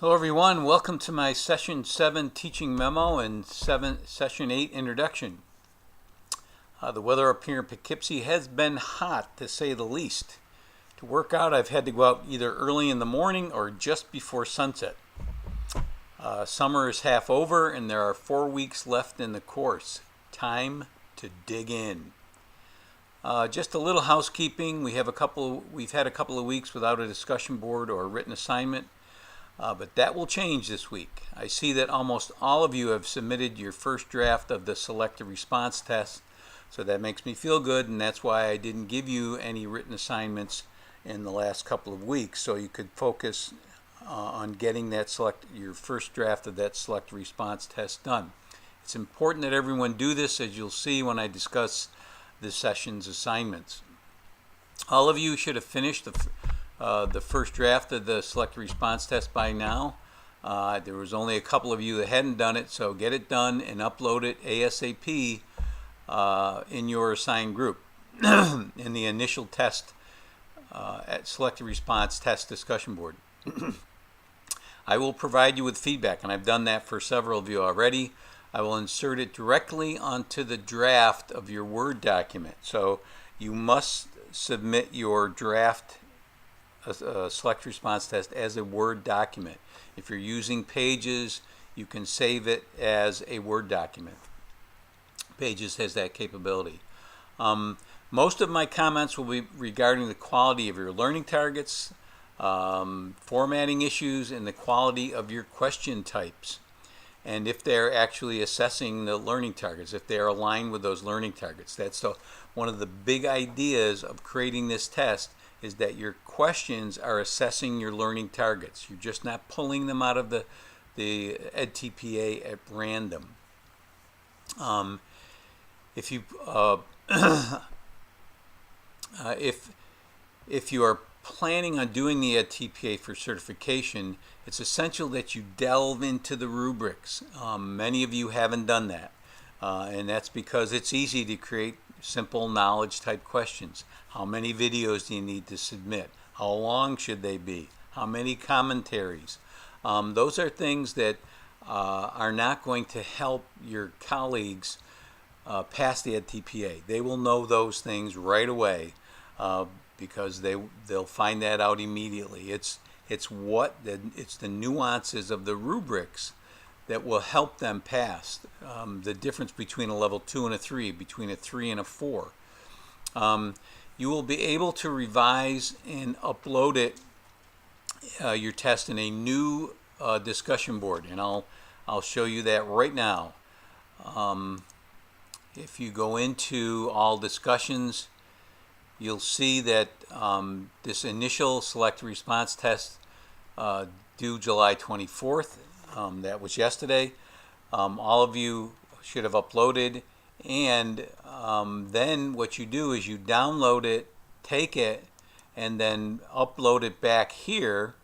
Hello everyone, welcome to my Session 7 Teaching Memo and Session 8 Introduction. The weather up here in Poughkeepsie has been hot, to say the least. To work out, I've had to go out either early in the morning or just before sunset. Summer is half over and there are 4 weeks left in the course. Time to dig in. Just a little housekeeping. We've had a couple of weeks without a discussion board or a written assignment. But that will change this week. I see that almost all of you have submitted your first draft of the selective response test, so that makes me feel good, and that's why I didn't give you any written assignments in the last couple of weeks, so you could focus on getting that your first draft of that selective response test done. It's important that everyone do this, as you'll see when I discuss this session's assignments. All of you should have finished the first draft of the selective response test by now. There was only a couple of you that hadn't done it, so get it done and upload it ASAP in your assigned group in the initial test at selective response test discussion board. I will provide you with feedback, and I've done that for several of you already. I will insert it directly onto the draft of your Word document. So you must submit your draft a select response test as a Word document. If you're using Pages, you can save it as a Word document. Pages has that capability. Most of my comments will be regarding the quality of your learning targets, formatting issues, and the quality of your question types. And if they're actually assessing the learning targets, if they're aligned with those learning targets. That's one of the big ideas of creating this test, is that your questions are assessing your learning targets. You're just not pulling them out of the EdTPA at random. If you if you are planning on doing the EdTPA for certification, it's essential that you delve into the rubrics. Many of you haven't done that, and that's because it's easy to create simple knowledge type questions. How many videos do you need to submit? How long should they be? How many commentaries? Those are things that are not going to help your colleagues pass the EdTPA. They will know those things right away because they'll find that out immediately. It's the nuances of the rubrics that will help them pass. The difference between a level 2 and a 3, between a 3 and a 4. You will be able to revise and upload it, your test, in a new discussion board, and I'll show you that right now. If you go into all discussions, you'll see that this initial select response test due July 24th, that was yesterday. All of you should have uploaded, and then what you do is you download it, take it, and then upload it back here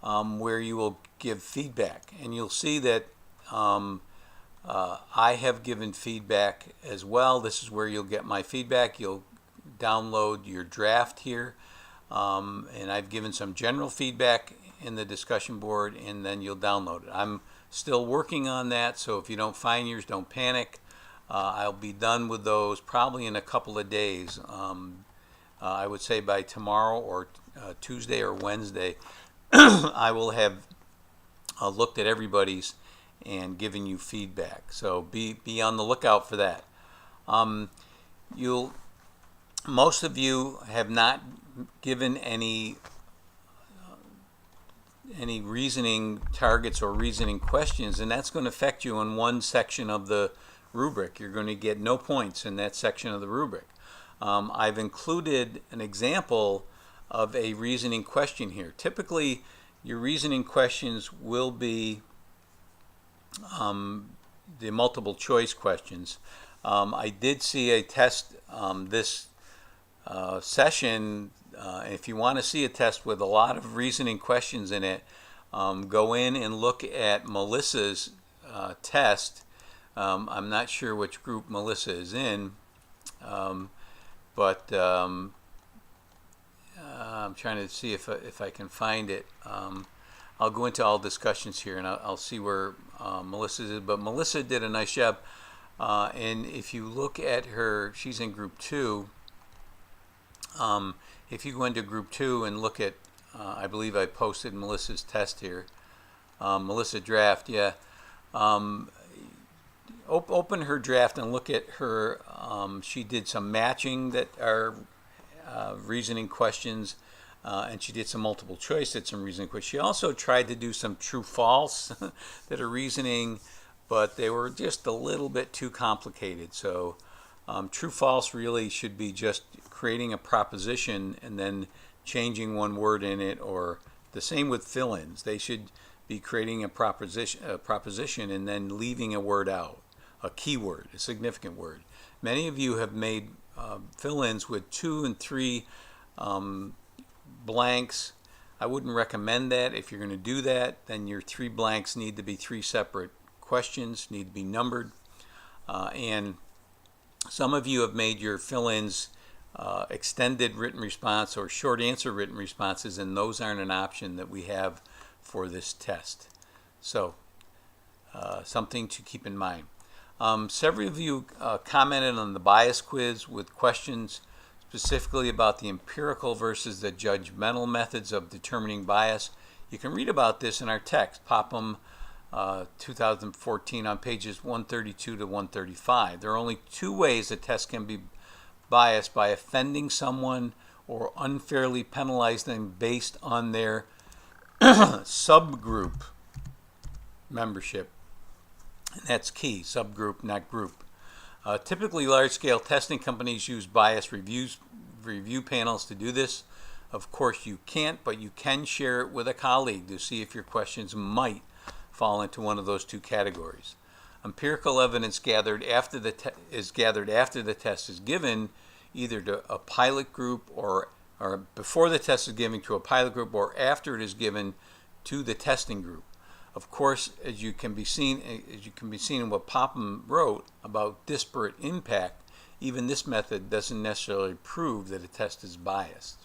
where you will give feedback. And you'll see that I have given feedback as well. This is where you'll get my feedback. You'll download your draft here, and I've given some general feedback in the discussion board, and then you'll download it. I'm still working on that, so if you don't find yours, don't panic. I'll be done with those probably in a couple of days. I would say by tomorrow or Tuesday or Wednesday, I will have looked at everybody's and given you feedback. So be on the lookout for that. Most of you have not given any reasoning targets or reasoning questions, and that's going to affect you in one section of the rubric. You're going to get no points in that section of the rubric. I've included an example of a reasoning question here. Typically, your reasoning questions will be the multiple choice questions. I did see a test this session. If you want to see a test with a lot of reasoning questions in it, go in and look at Melissa's test. I'm not sure which group Melissa is in, but I'm trying to see if I can find it. I'll go into all discussions here, and I'll see where Melissa did. But Melissa did a nice job. And if you look at her, she's in group 2. If you go into group 2 and look at, I believe I posted Melissa's test here. Melissa draft, yeah. Open her draft and look at her. She did some matching that are reasoning questions, and she did some multiple choice, did some reasoning questions. She also tried to do some true-false that are reasoning, but they were just a little bit too complicated. So true-false really should be just creating a proposition and then changing one word in it, or the same with fill-ins. They should be creating a proposition and then leaving a word out, a keyword, a significant word. Many of you have made fill-ins with 2 and 3 blanks. I wouldn't recommend that. If you're going to do that, then your 3 blanks need to be 3 separate questions, need to be numbered. And some of you have made your fill-ins extended written response or short answer written responses, and those aren't an option that we have for this test. So something to keep in mind. Several of you commented on the bias quiz with questions specifically about the empirical versus the judgmental methods of determining bias. You can read about this in our text, Popham 2014, on pages 132 to 135. There are only 2 ways a test can be biased: by offending someone or unfairly penalize them based on their subgroup membership. And that's key, subgroup, not group. Typically, large-scale testing companies use bias review panels to do this. Of course, you can't, but you can share it with a colleague to see if your questions might fall into one of those 2 categories. Empirical evidence gathered after the test is given, either to a pilot group or before the test is given to a pilot group, or after it is given to the testing group. Of course, as you can be seen in what Popham wrote about disparate impact, even this method doesn't necessarily prove that a test is biased.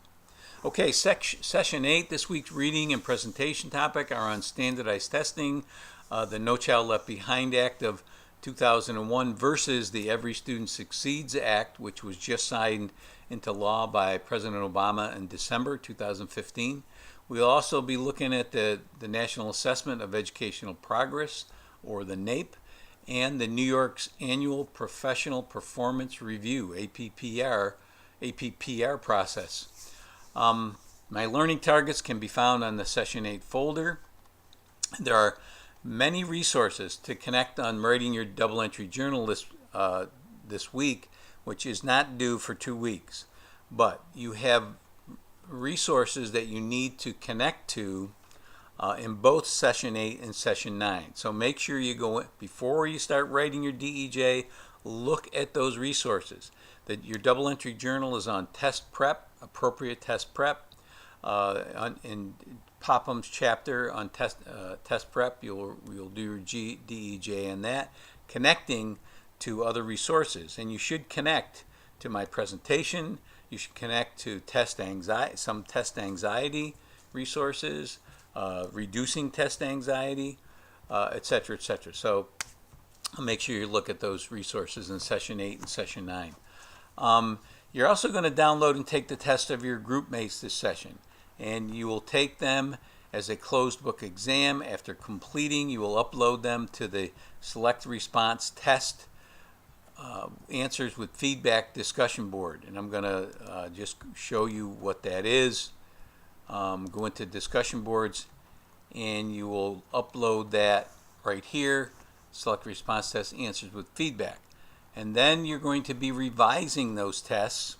Okay, session 8, this week's reading and presentation topic are on standardized testing, the No Child Left Behind Act of 2001 versus the Every Student Succeeds Act, which was just signed into law by President Obama in December 2015. We'll also be looking at the National Assessment of Educational Progress, or the NAEP, and the New York's Annual Professional Performance Review, APPR process. My learning targets can be found on the Session 8 folder. There are many resources to connect on writing your double entry journal this week, which is not due for 2 weeks. But you have resources that you need to connect to in both Session 8 and Session 9. So make sure you go, before you start writing your DEJ, look at those resources. That your double entry journal is on test prep, appropriate test prep. In Popham's chapter on test prep, you'll do your DEJ and that, connecting to other resources. And you should connect to my presentation. You should connect to some test anxiety resources, reducing test anxiety, etc., etc. So make sure you look at those resources in Session 8 and Session 9. You're also going to download and take the test of your group mates this session, and you will take them as a closed book exam. After completing, you will upload them to the Select Response Test Answers with Feedback discussion board, and I'm going to just show you what that is. Go into discussion boards, and you will upload that right here, Select Response Test Answers with Feedback. And then you're going to be revising those tests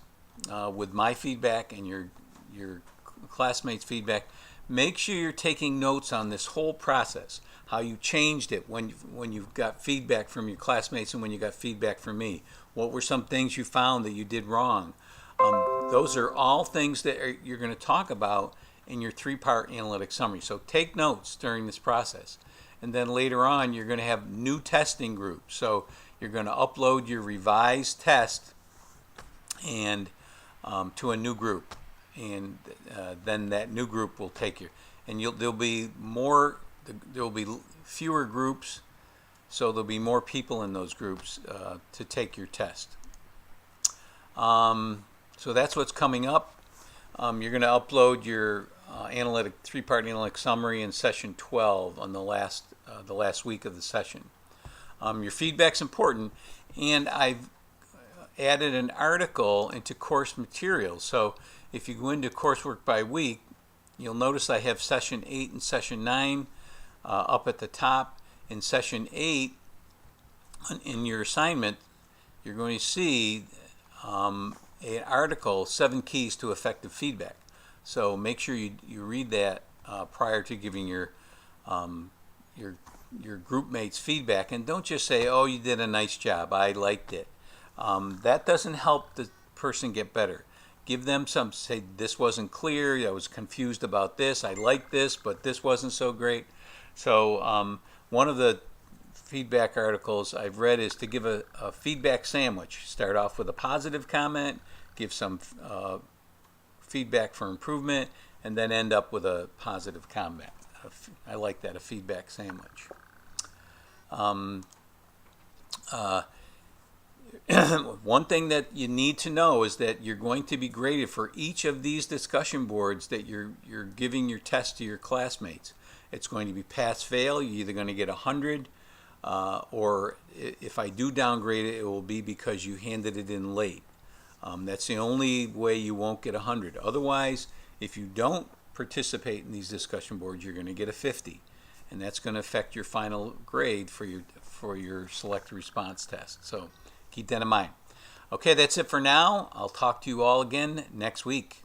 with my feedback and your classmates' feedback. Make sure you're taking notes on this whole process, how you changed it when you've got feedback from your classmates and when you got feedback from me. What were some things you found that you did wrong? Those are all things that you're going to talk about in your 3-part analytic summary. So take notes during this process. And then later on, you're going to have new testing groups. So you're going to upload your revised test and to a new group. and then that new group will take you. And there'll be fewer groups, so there'll be more people in those groups to take your test. So that's what's coming up. You're going to upload your three-part analytic summary in session 12 on the last week of the session. Your feedback's important, and I've added an article into course materials. So if you go into coursework by week, you'll notice I have session 8 and session 9 up at the top. In session 8, in your assignment, you're going to see an article, 7 Keys to Effective Feedback. So make sure you read that prior to giving your group mates feedback, and don't just say, "Oh, you did a nice job, I liked it." That doesn't help the person get better. Give them say, "This wasn't clear, I was confused about this, I liked this, but this wasn't so great." So one of the feedback articles I've read is to give a feedback sandwich. Start off with a positive comment, give some feedback for improvement, and then end up with a positive comment. I like that, a feedback sandwich. One thing that you need to know is that you're going to be graded for each of these discussion boards that you're giving your test to your classmates. It's going to be pass-fail. You're either going to get 100, or if I do downgrade it, it will be because you handed it in late. That's the only way you won't get 100. Otherwise, if you don't participate in these discussion boards, you're going to get a 50, and that's going to affect your final grade for your select response test. So keep that in mind. Okay, that's it for now. I'll talk to you all again next week.